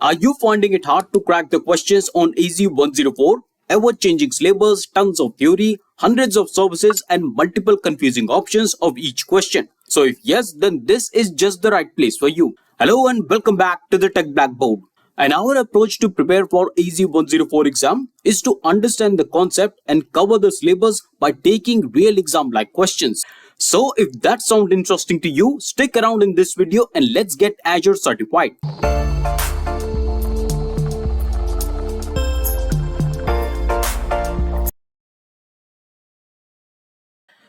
Are you finding it hard to crack the questions on AZ-104? Ever-changing syllabus, tons of theory, hundreds of services, and multiple confusing options of each question. So if yes, then this is just the right place for you. Hello and welcome back to the Tech Blackboard. And our approach to prepare for AZ-104 exam is to understand the concept and cover the syllabus by taking real exam-like questions. So if that sounds interesting to you, stick around in this video and let's get Azure certified.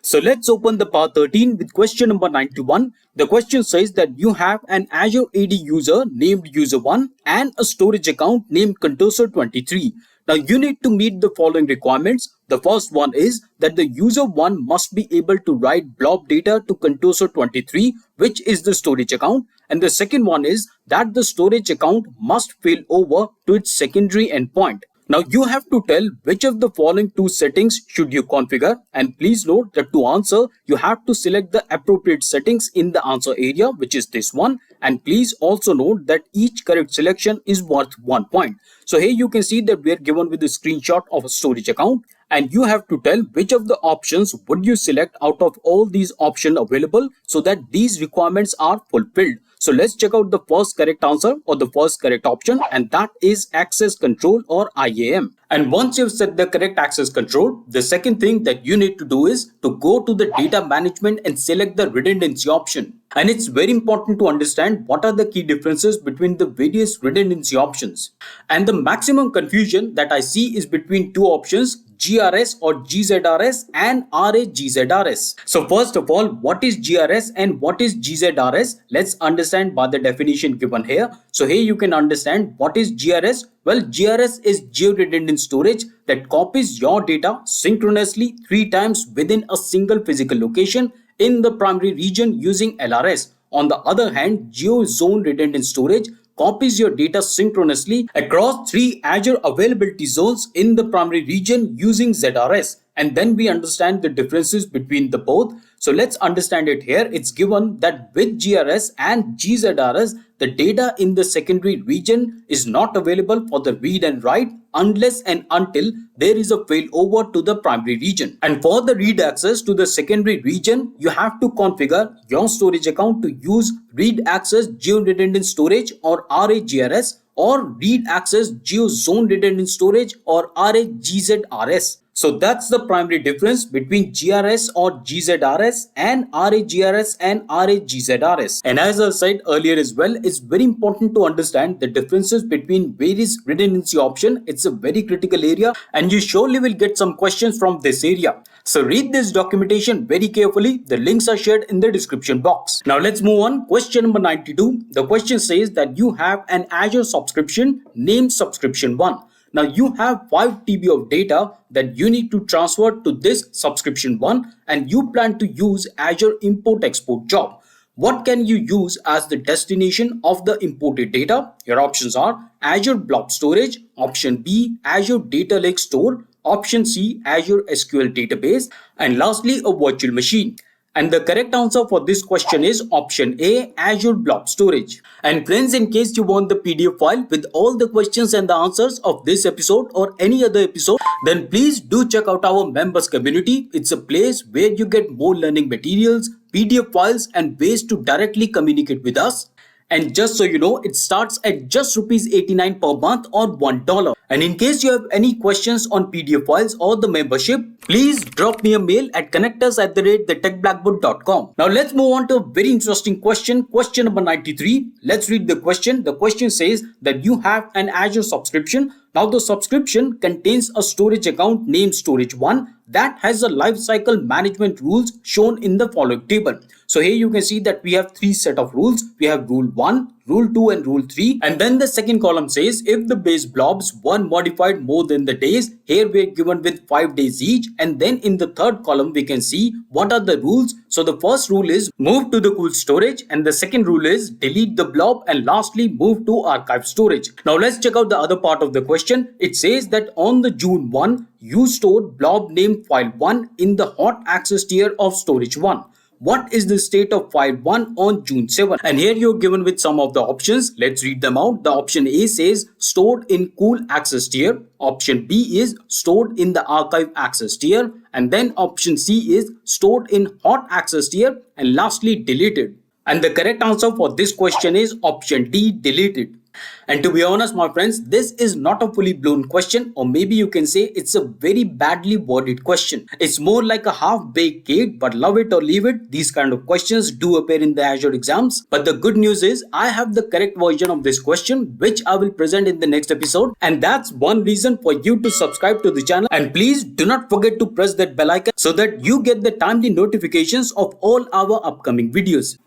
So let's open the part 13 with question number 91. The question says that you have an Azure AD user named user1 and a storage account named contour23. Now you need to meet the following requirements. The first one is that the user1 must be able to write blob data to contour23, which is the storage account. And the second one is that the storage account must fail over to its secondary endpoint. Now you have to tell which of the following two settings should you configure, and please note that to answer you have to select the appropriate settings in the answer area, which is this one, and please also note that each correct selection is worth 1 point. So here you can see that we are given with a screenshot of a storage account, and you have to tell which of the options would you select out of all these options available so that these requirements are fulfilled. So let's check out the first correct answer or the first correct option, and that is access control or IAM. And once you've set the correct access control, the second thing that you need to do is to go to the data management and select the redundancy option. And it's very important to understand what are the key differences between the various redundancy options. And the maximum confusion that I see is between two options, GRS or GZRS and RAGZRS. So first of all, what is GRS and what is GZRS? Let's understand by the definition given here. So here you can understand what is GRS. Well, GRS is geo-redundant storage that copies your data synchronously 3 times within a single physical location in the primary region using LRS. On the other hand, geo-zone redundant storage copies your data synchronously across 3 Azure availability zones in the primary region using ZRS. And then we understand the differences between the both. So let's understand it here. It's given that with GRS and GZRS, the data in the secondary region is not available for the read and write unless and until there is a failover to the primary region. And for the read access to the secondary region, you have to configure your storage account to use read access geo-redundant storage or RAGRS or read access geo-zone redundant storage or RAGZRS. So that's the primary difference between GRS or GZRS and RAGRS and RAGZRS. And as I said earlier as well, it's very important to understand the differences between various redundancy options. It's a very critical area and you surely will get some questions from this area. So read this documentation very carefully. The links are shared in the description box. Now let's move on. Question number 92. The question says that you have an Azure subscription named subscription 1. Now you have 5 TB of data that you need to transfer to this subscription 1 and you plan to use Azure import export job. What can you use as the destination of the imported data? Your options are Azure Blob Storage, option B, Azure Data Lake Store, option C, Azure SQL Database, and lastly a virtual machine. And the correct answer for this question is option A, Azure Blob Storage. And friends, in case you want the PDF file with all the questions and the answers of this episode or any other episode, then please do check out our members community. It's a place where you get more learning materials, PDF files, and ways to directly communicate with us. And just so you know, it starts at just ₹89 per month or $1. And in case you have any questions on PDF files or the membership, please drop me a mail at connectors@thetechblackboard.com. Now let's move on to a very interesting question. Question number 93. Let's read the question. The question says that you have an Azure subscription. Now the subscription contains a storage account named storage1 that has a lifecycle management rules shown in the following table. So here you can see that we have 3 set of rules. We have rule 1, rule 2 and rule 3. And then the second column says if the base blobs weren't modified more than the days, here we are given with 5 days each. And then in the third column we can see what are the rules. So the first rule is move to the cool storage, and the second rule is delete the blob, and lastly move to archive storage. Now let's check out the other part of the question. It says that on the June 1, you stored blob named file 1 in the hot access tier of storage 1. what is the state of file 1 on June 7? And here you're given with some of the options. Let's read them out. The option A says stored in cool access tier. Option B is stored in the archive access tier. And then option C is stored in hot access tier. And lastly, deleted. And the correct answer for this question is option D, deleted. And to be honest, my friends, this is not a fully blown question, or maybe you can say it's a very badly worded question. It's more like a half-baked cake, but love it or leave it, these kind of questions do appear in the Azure exams. But the good news is I have the correct version of this question, which I will present in the next episode. And that's one reason for you to subscribe to the channel. And please do not forget to press that bell icon so that you get the timely notifications of all our upcoming videos.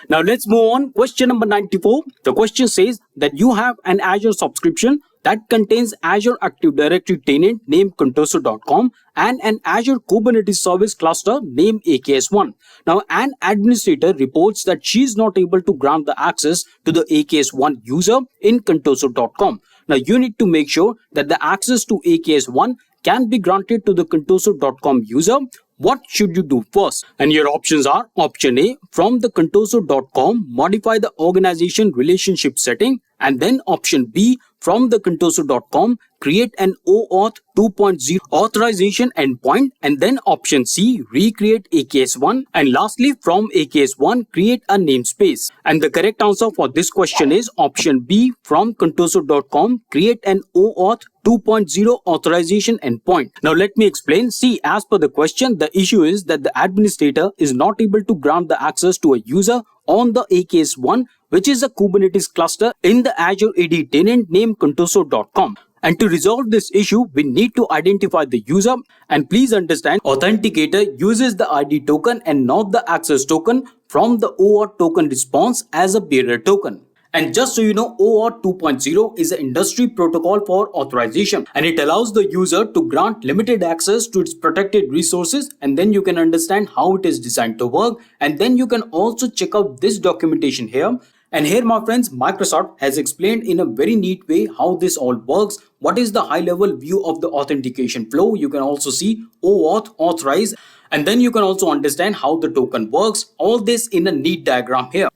Now let's move on. Question number 94. The question says that you have an Azure subscription that contains Azure Active Directory tenant named contoso.com and an Azure Kubernetes service cluster named AKS1. Now an administrator reports that she is not able to grant the access to the AKS1 user in contoso.com. Now you need to make sure that the access to AKS1 can be granted to the contoso.com user. What should you do first? And your options are option A, from the contoso.com, modify the organization relationship setting. And then option B, from the contoso.com, create an OAuth 2.0 authorization endpoint. And then option C, recreate AKS1. And lastly, from AKS1, create a namespace. And the correct answer for this question is option B, from contoso.com, create an OAuth 2.0 authorization endpoint. Now let me explain. See, as per the question, the issue is that the administrator is not able to grant the access to a user on the AKS1, which is a Kubernetes cluster in the Azure AD tenant named contoso.com. And to resolve this issue, we need to identify the user. And please understand, authenticator uses the ID token and not the access token from the OAuth token response as a bearer token. And just so you know, OAuth 2.0 is an industry protocol for authorization, and it allows the user to grant limited access to its protected resources, and then you can understand how it is designed to work. And then you can also check out this documentation here. And here, my friends, Microsoft has explained in a very neat way how this all works. What is the high level view of the authentication flow? You can also see OAuth, authorize, and then you can also understand how the token works. All this in a neat diagram here.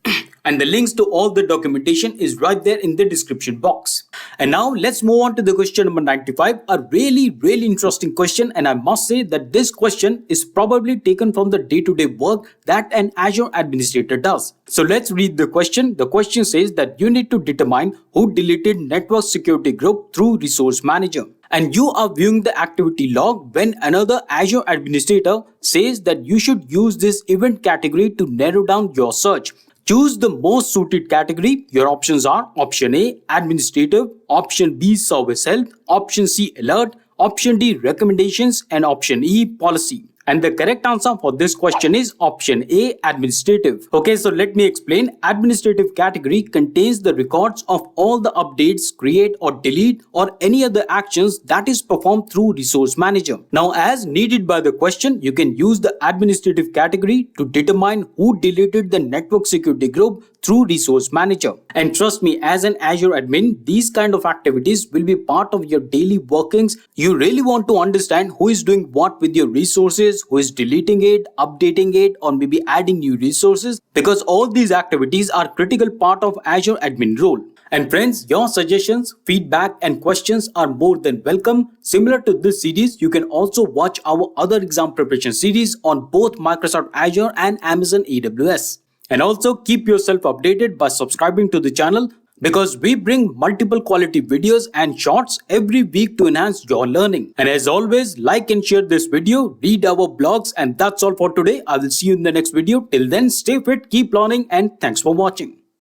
And the links to all the documentation is right there in the description box. And now let's move on to the question number 95, a really interesting question. And I must say that this question is probably taken from the day-to-day work that an Azure administrator does. So let's read the question. The question says that you need to determine who deleted network security group through resource manager. And you are viewing the activity log when another Azure administrator says that you should use this event category to narrow down your search. Choose the most suited category. Your options are option A, administrative, option B, service health, option C, alert, option D, recommendations, and option E, policy. And the correct answer for this question is option A, administrative. Okay, so let me explain. Administrative category contains the records of all the updates, create or delete, or any other actions that is performed through resource manager. Now, as needed by the question, you can use the administrative category to determine who deleted the network security group through resource manager. And trust me, as an Azure admin, these kind of activities will be part of your daily workings. You really want to understand who is doing what with your resources, who is deleting it, updating it, or maybe adding new resources, because all these activities are critical part of Azure admin role. And friends, your suggestions, feedback, and questions are more than welcome. Similar to this series, you can also watch our other exam preparation series on both Microsoft Azure and Amazon AWS. And also keep yourself updated by subscribing to the channel, because we bring multiple quality videos and shorts every week to enhance your learning. And as always, like and share this video, read our blogs, and that's all for today. I will see you in the next video. Till then, stay fit, keep learning, and thanks for watching.